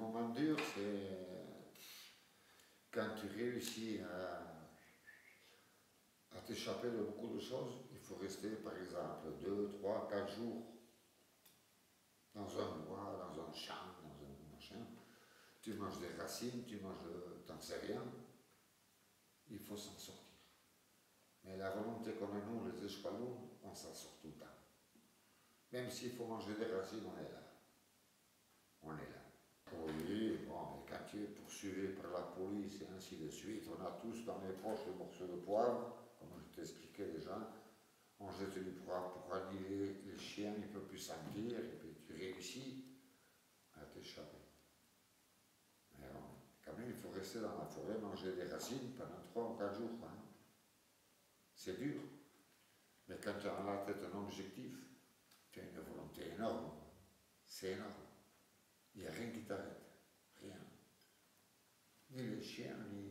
moments durs, c'est quand tu réussis à t'échapper de beaucoup de choses. Il faut rester, par exemple, 2, 3, 4 jours dans un bois, dans un champ, dans un machin. Tu manges des racines, tu manges, t'en sais rien. Il faut s'en sortir. Mais la volonté qu'on a, nous, les espadons, on s'en sort tout le temps. Même s'il faut manger des racines, on est là. On est là. Oui, bon, mais quand tu es poursuivi par la police et ainsi de suite, on a tous dans les poches des morceaux de poivre, comme je t'expliquais déjà. On jette du poivre pour annihiler les chiens, ils ne peuvent plus sentir, et puis tu réussis à t'échapper. Mais bon, quand même, il faut rester dans la forêt, manger des racines pendant 3 ou 4 jours. Hein. C'est dur. Mais quand tu as dans la tête un objectif, tu as une volonté énorme. C'est énorme. Il n'y a rien qui t'arrête. Rien. Ni les chiens, ni